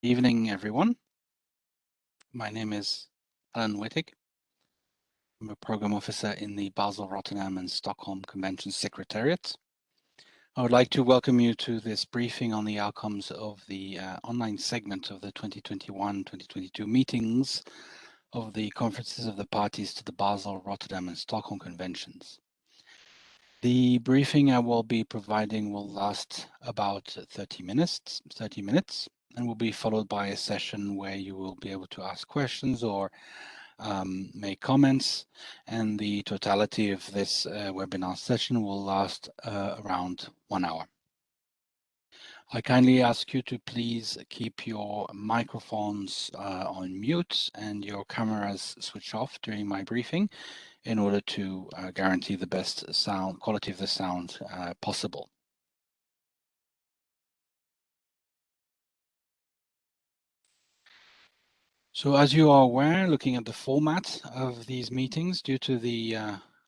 Evening, everyone. My name is Alan Wittig. I'm a program officer in the Basel, Rotterdam and Stockholm Conventions Secretariat. I would like to welcome you to this briefing on the outcomes of the online segment of the 2021-2022 meetings of the conferences of the parties to the Basel, Rotterdam and Stockholm Conventions. The briefing I will be providing will last about 30 minutes, and will be followed by a session where you will be able to ask questions or make comments, and the totality of this webinar session will last around 1 hour. I kindly ask you to please keep your microphones on mute and your cameras switched off during my briefing in order to guarantee the best sound quality of the sound possible. So as you are aware, looking at the format of these meetings, due to the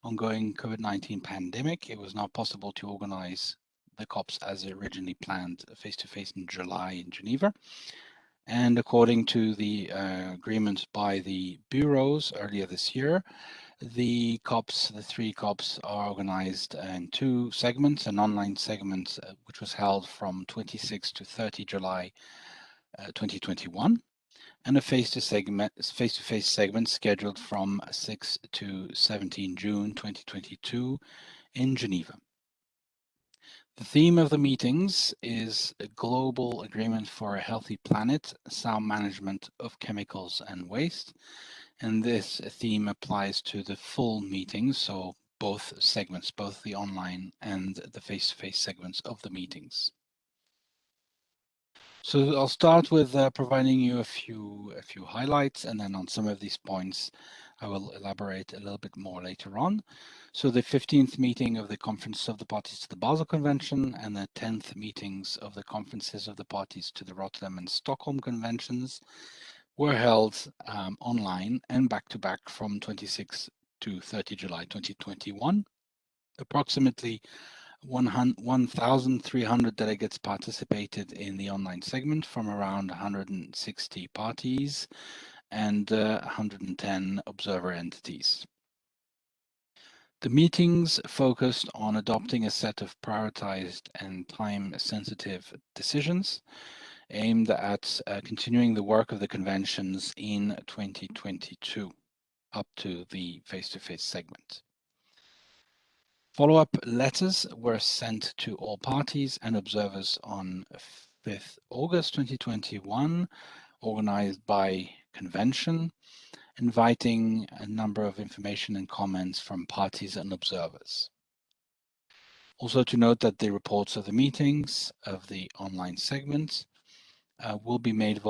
ongoing COVID-19 pandemic, it was not possible to organize the COPs as originally planned face-to-face in July in Geneva. And according to the agreement by the bureaus earlier this year, the COPs, the three COPs, are organized in two segments: an online segment which was held from 26 to 30 July 2021, and a face-to-face segment scheduled from 6 to 17 June 2022 in Geneva. The theme of the meetings is a global agreement for a healthy planet, sound management of chemicals and waste. And this theme applies to the full meetings, so both segments, both the online and the face-to-face segments of the meetings. So I'll start with providing you a few highlights, and then on some of these points I will elaborate a little bit more later on. So the 15th meeting of the Conference of the Parties to the Basel Convention and the 10th meetings of the Conferences of the Parties to the Rotterdam and Stockholm Conventions were held online and back-to-back from 26 to 30 July 2021. Approximately 1,300 delegates participated in the online segment from around 160 parties and 110 observer entities. The meetings focused on adopting a set of prioritized and time-sensitive decisions aimed at continuing the work of the conventions in 2022 up to the face-to-face segment. Follow-up letters were sent to all parties and observers on 5th August 2021, organized by convention, inviting a number of information and comments from parties and observers. Also to note that the reports of the meetings of the online segments will be made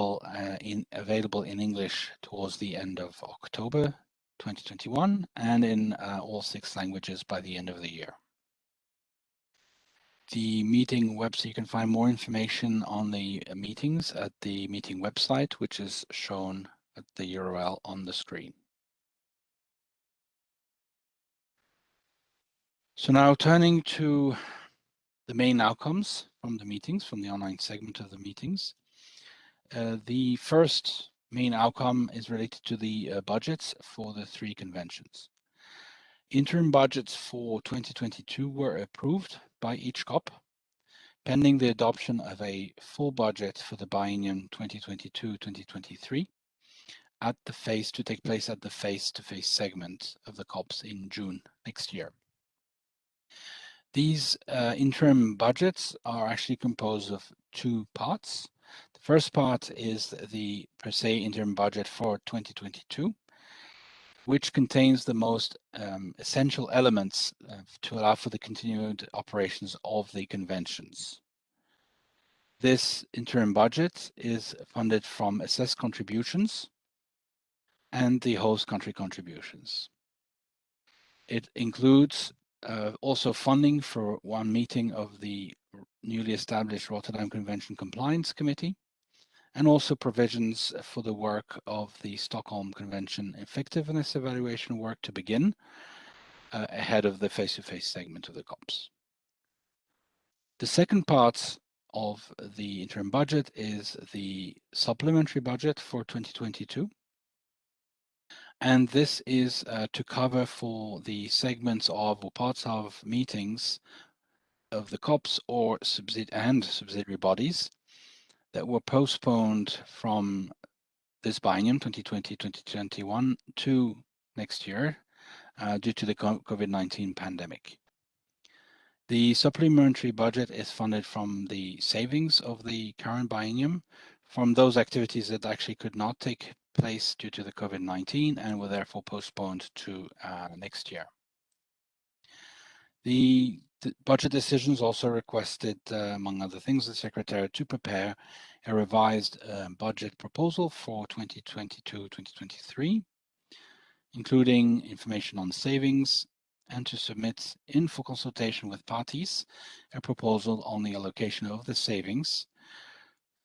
available in English towards the end of October 2021 and in all 6 languages by the end of the year. The meeting website, you can find more information on the meetings at the meeting website, which is shown at the URL on the screen. So now turning to the main outcomes from the meetings, from the online segment of the meetings. The first main outcome is related to the budgets for the 3 conventions. Interim budgets for 2022 were approved by each COP, pending the adoption of a full budget for the biennium 2022-2023 to take place at the face-to-face segment of the COPs in June next year. These interim budgets are actually composed of 2 parts. The first part is the per se interim budget for 2022, which contains the most essential elements to allow for the continued operations of the conventions. This interim budget is funded from assessed contributions and the host country contributions. It includes also funding for 1 meeting of the newly established Rotterdam Convention Compliance Committee, and also provisions for the work of the Stockholm Convention effectiveness evaluation work to begin ahead of the face-to-face segment of the COPs. The second part of the interim budget is the supplementary budget for 2022. And this is to cover for the segments of or parts of meetings of the COPs or subsidiary bodies that were postponed from this biennium 2020-2021 to next year due to the COVID-19 pandemic. The supplementary budget is funded from the savings of the current biennium from those activities that actually could not take place due to the COVID-19 and were therefore postponed to next year. The budget decisions also requested, among other things, the Secretariat to prepare a revised budget proposal for 2022-2023, including information on savings, and to submit in for consultation with parties a proposal on the allocation of the savings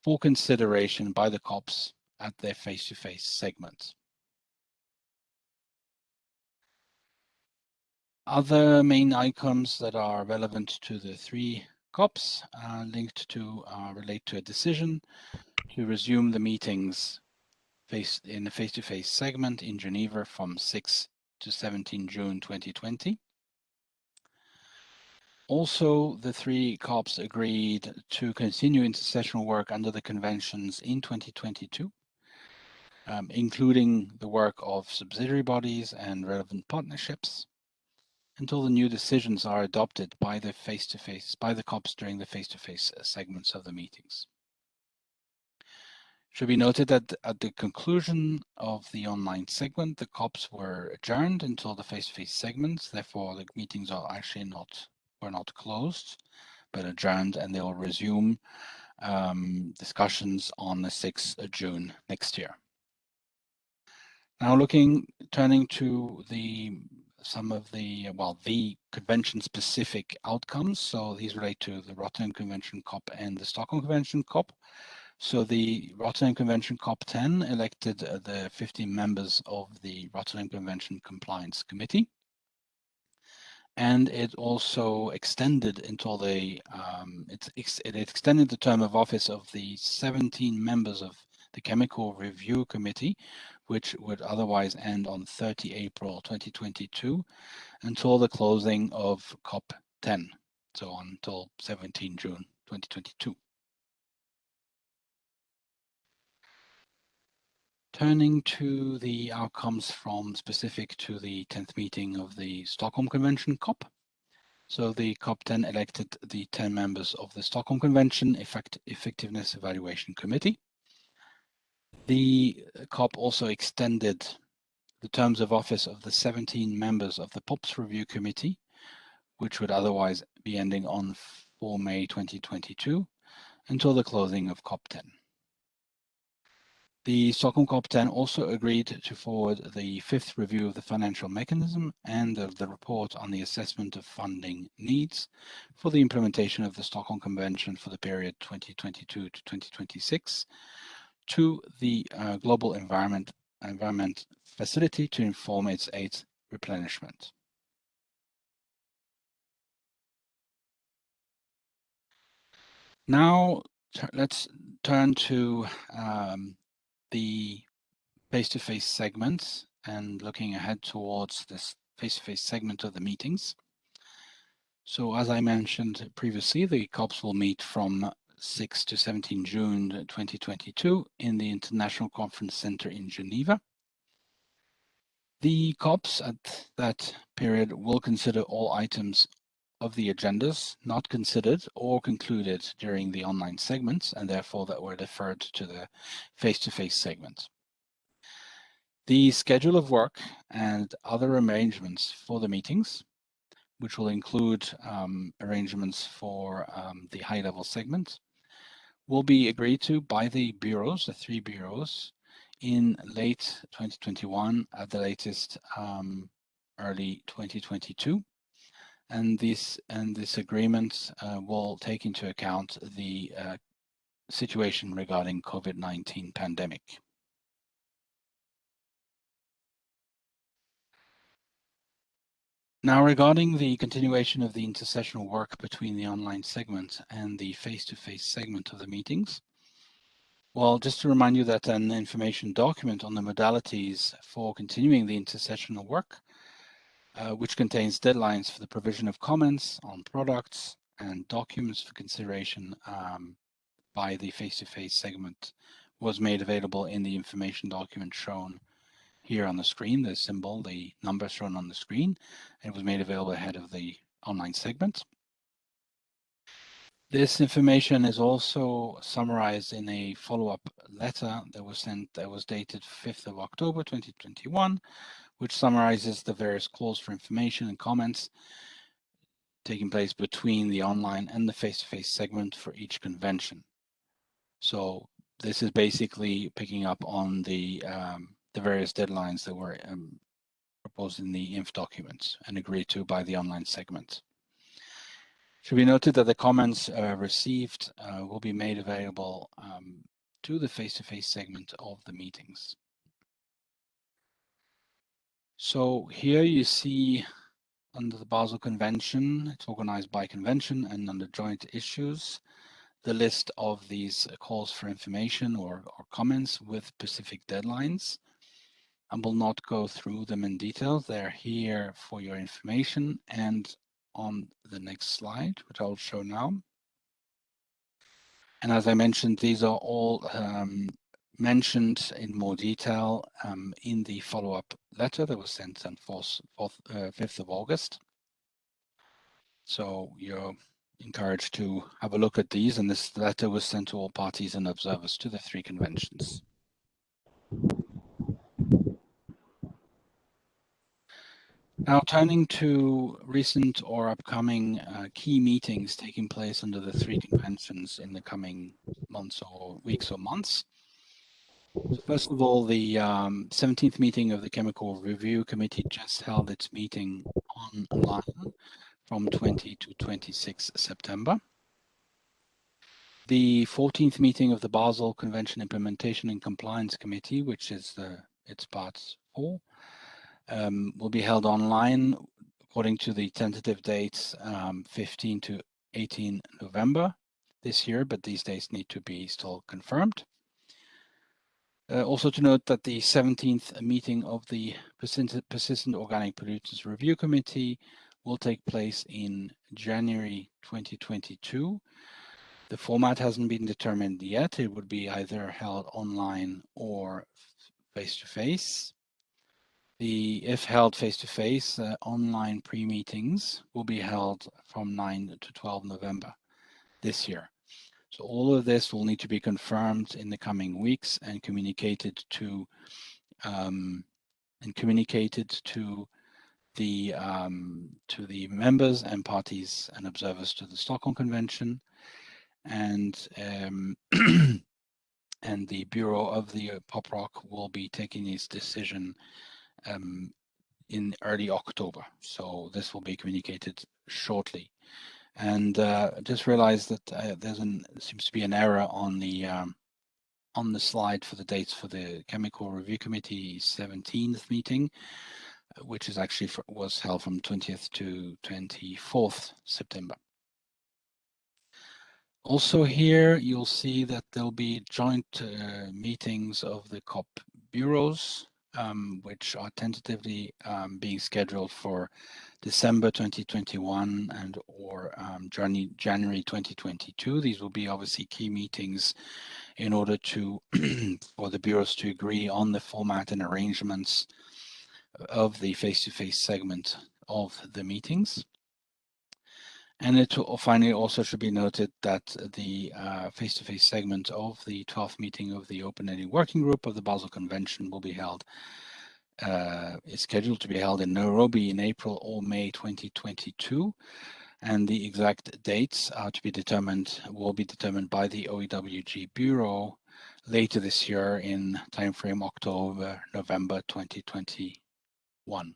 for consideration by the COPs at their face-to-face segment. Other main items that are relevant to the three COPs linked to relate to a decision to resume the meetings in the face-to-face segment in Geneva from 6 to 17 June 2020. Also, the three COPs agreed to continue intersessional work under the conventions in 2022, including the work of subsidiary bodies and relevant partnerships, until the new decisions are adopted by the COPs during the face-to-face segments of the meetings. Should be noted that at the conclusion of the online segment, the COPs were adjourned until the face-to-face segments. Therefore, the meetings are actually were not closed, but adjourned, and they'll resume discussions on the 6th of June next year. Now, turning to some of the convention-specific outcomes. So these relate to the Rotterdam Convention COP and the Stockholm Convention COP. So the Rotterdam Convention COP10 elected the 15 members of the Rotterdam Convention Compliance Committee. And it also extended until it extended the term of office of the 17 members of the Chemical Review Committee, which would otherwise end on 30 April 2022, until the closing of COP10, so until 17 June 2022. Turning to the outcomes specific to the 10th meeting of the Stockholm Convention COP. So the COP10 elected the 10 members of the Stockholm Convention Effectiveness Evaluation Committee. The COP also extended the terms of office of the 17 members of the POPs Review Committee, which would otherwise be ending on 4 May 2022, until the closing of COP10. The Stockholm COP10 also agreed to forward the 5th review of the financial mechanism and of the report on the assessment of funding needs for the implementation of the Stockholm Convention for the period 2022 to 2026 to the Global Environment Facility to inform its aid replenishment. Now let's turn to the face-to-face segments and looking ahead towards this face-to-face segment of the meetings. So as I mentioned previously, the COPs will meet from 6 to 17 June 2022 in the International Conference Center in Geneva. The COPs at that period will consider all items of the agendas not considered or concluded during the online segments, and therefore that were deferred to the face-to-face segment. The schedule of work and other arrangements for the meetings, which will include arrangements for the high-level segment, will be agreed to by the bureaus, the three bureaus, in late 2021, at the latest early 2022. And this agreement will take into account the situation regarding COVID-19 pandemic. Now, regarding the continuation of the intersessional work between the online segment and the face-to-face segment of the meetings, well, just to remind you that an information document on the modalities for continuing the intersessional work, which contains deadlines for the provision of comments on products and documents for consideration by the face-to-face segment, was made available in the information document shown here on the screen, the symbol, the number shown on the screen. It was made available ahead of the online segment. This information is also summarized in a follow-up letter that was sent, that was dated 5th of October 2021, which summarizes the various calls for information and comments taking place between the online and the face-to-face segment for each convention. So this is basically picking up on the various deadlines that were proposed in the INF documents and agreed to by the online segment. Should be noted that the comments received will be made available to the face-to-face segment of the meetings. So here you see under the Basel Convention, it's organized by convention, and under joint issues, the list of these calls for information or comments with specific deadlines. I will not go through them in detail. They're here for your information and on the next slide, which I'll show now. And as I mentioned, these are all mentioned in more detail in the follow-up letter that was sent on 5th of August. So you're encouraged to have a look at these, and this letter was sent to all parties and observers to the 3 conventions. Now, turning to recent or upcoming key meetings taking place under the 3 conventions in the coming months or weeks or months. So first of all, the 17th meeting of the Chemical Review Committee just held its meeting online from 20 to 26 September. The 14th meeting of the Basel Convention Implementation and Compliance Committee, which is its part 4, will be held online according to the tentative dates 15 to 18 November this year, but these dates need to be still confirmed. Also to note that the 17th meeting of the Persistent Organic Pollutants Review Committee will take place in January 2022. The format hasn't been determined yet. It would be either held online or face-to-face. If held face-to-face, online pre-meetings will be held from 9 to 12 November this year. So all of this will need to be confirmed in the coming weeks and communicated to the members and parties and observers to the Stockholm Convention, and and the Bureau of the POPROC will be taking its decision in early October. So this will be communicated shortly. And just realized that there seems to be an error on the slide for the dates for the Chemical Review Committee 17th meeting, which is actually was held from 20th to 24th September. Also here, you'll see that there'll be joint meetings of the COP bureaus, which are tentatively being scheduled for December 2021 and or January 2022. These will be obviously key meetings in order to for the bureaus to agree on the format and arrangements of the face-to-face segment of the meetings. And it finally also should be noted that the face-to-face segment of the 12th meeting of the Open-Ending Working Group of the Basel Convention will be held, is scheduled to be held in Nairobi in April or May 2022. And the exact dates are to be determined, will be determined by the OEWG Bureau later this year in timeframe October, November 2021.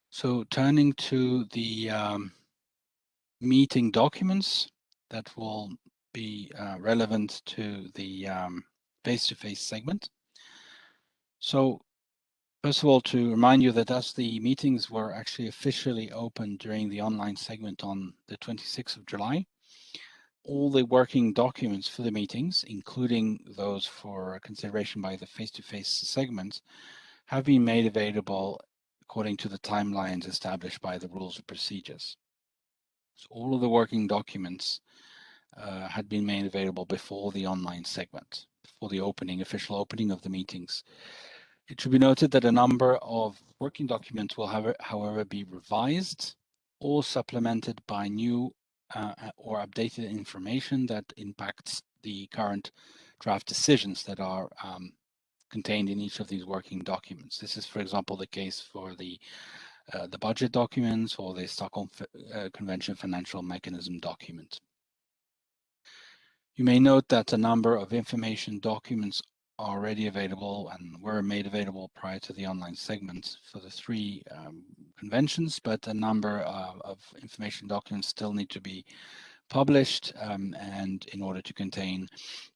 So turning to the meeting documents that will be relevant to the face-to-face segment. So first of all, to remind you that as the meetings were actually officially opened during the online segment on the 26th of July, all the working documents for the meetings, including those for consideration by the face-to-face segment, have been made available according to the timelines established by the rules of procedures. So all of the working documents had been made available before the online segment, before the official opening of the meetings. It should be noted that a number of working documents will, however, be revised or supplemented by new or updated information that impacts the current draft decisions that are contained in each of these working documents. This is, for example, the case for the budget documents or the Stockholm Convention financial mechanism document. You may note that a number of information documents are already available and were made available prior to the online segment for the three conventions, but a number of information documents still need to be published and in order to contain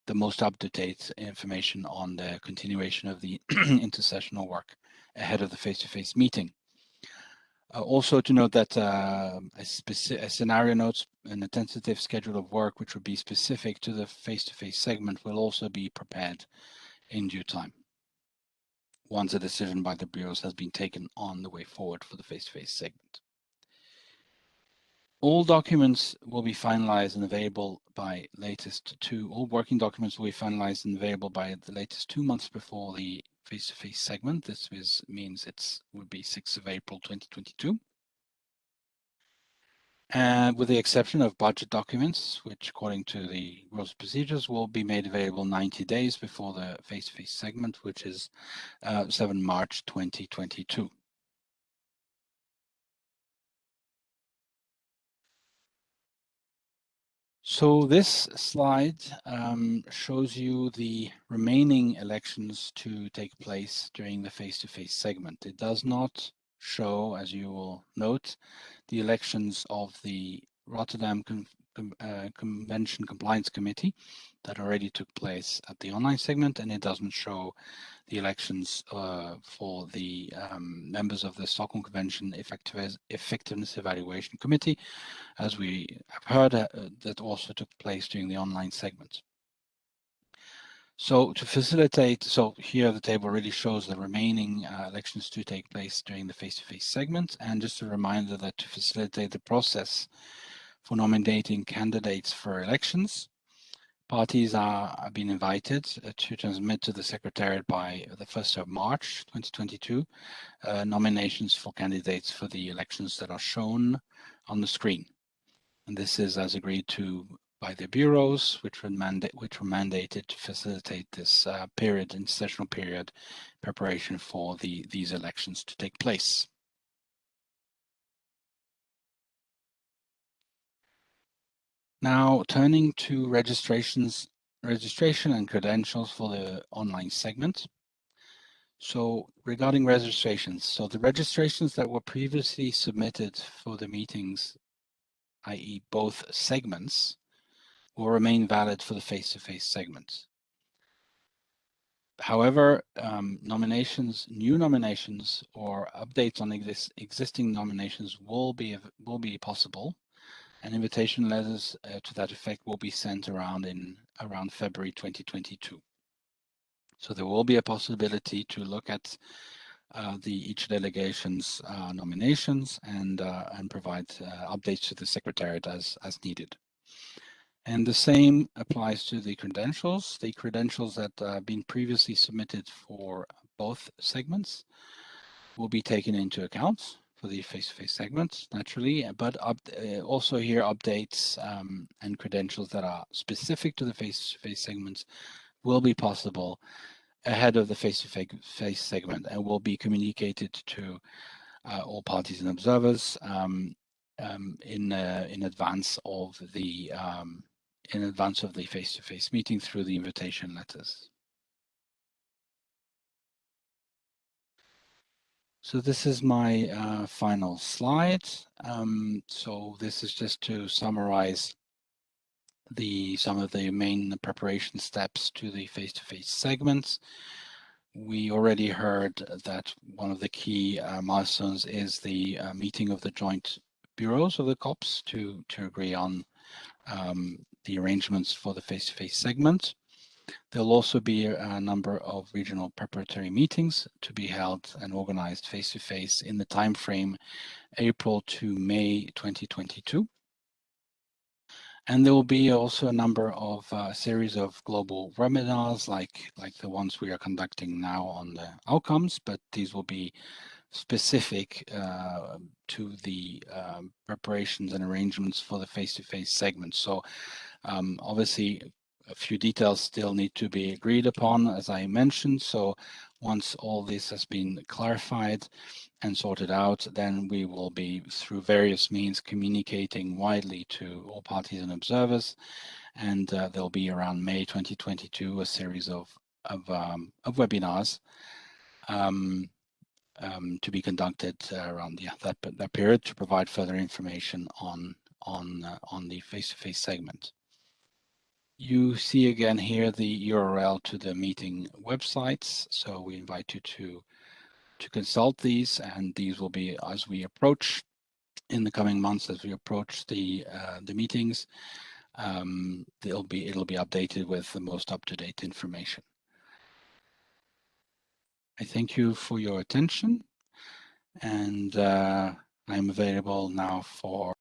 the most up-to-date information on the continuation of the intersessional work ahead of the face-to-face meeting. Also to note that a scenario notes and a tentative schedule of work, which would be specific to the face-to-face segment, will also be prepared in due time once a decision by the bureaus has been taken on the way forward for the face-to-face segment. All documents will be finalized and available by all working documents will be finalized and available by the latest 2 months before the face-to-face segment. This means it would be 6th of April 2022. And with the exception of budget documents, which according to the rules of procedures will be made available 90 days before the face-to-face segment, which is 7 March 2022. So this slide shows you the remaining elections to take place during the face-to-face segment. It does not show, as you will note, the elections of the Rotterdam Convention Compliance Committee that already took place at the online segment, and it doesn't show the elections for the members of the Stockholm Convention Effectiveness Evaluation Committee, as we have heard, that also took place during the online segment. So to facilitate, so here the table really shows the remaining elections to take place during the face-to-face segment, and just a reminder that to facilitate the process for nominating candidates for elections, parties are being invited to transmit to the Secretariat by the 1st of March 2022 nominations for candidates for the elections that are shown on the screen. And this is as agreed to by the bureaus, which were mandated to facilitate this intersessional period preparation for these elections to take place. Now, turning to registration and credentials for the online segment. So regarding registrations, so the registrations that were previously submitted for the meetings, i.e. both segments, will remain valid for the face-to-face segment. However, new nominations or updates on existing nominations will be possible, and invitation letters to that effect will be sent around February 2022. So there will be a possibility to look at each delegation's nominations and provide updates to the Secretariat as needed. And the same applies to the credentials. The credentials that have been previously submitted for both segments will be taken into account for the face-to-face segments, naturally, but also here updates and credentials that are specific to the face-to-face segments will be possible ahead of the face-to-face segment and will be communicated to all parties and observers in advance of the face-to-face meeting through the invitation letters. So this is my final slide. So this is just to summarize some of the main preparation steps to the face-to-face segments. We already heard that one of the key milestones is the meeting of the joint bureaus of the COPs to agree on the arrangements for the face-to-face segment. There'll also be a number of regional preparatory meetings to be held and organized face-to-face in the time frame April to May 2022. And there will be also a number of series of global webinars like the ones we are conducting now on the outcomes, but these will be specific to the preparations and arrangements for the face-to-face segment. So obviously a few details still need to be agreed upon, as I mentioned. So once all this has been clarified and sorted out, then we will be, through various means, communicating widely to all parties and observers. And there'll be around May 2022 a series of webinars to be conducted around that period to provide further information on the face-to-face segment. You see again here the URL to the meeting websites, so we invite you to consult these, and these will be, as we approach in the coming months, as we approach the meetings, it'll be updated with the most up-to-date information. I thank you for your attention, and I'm available now for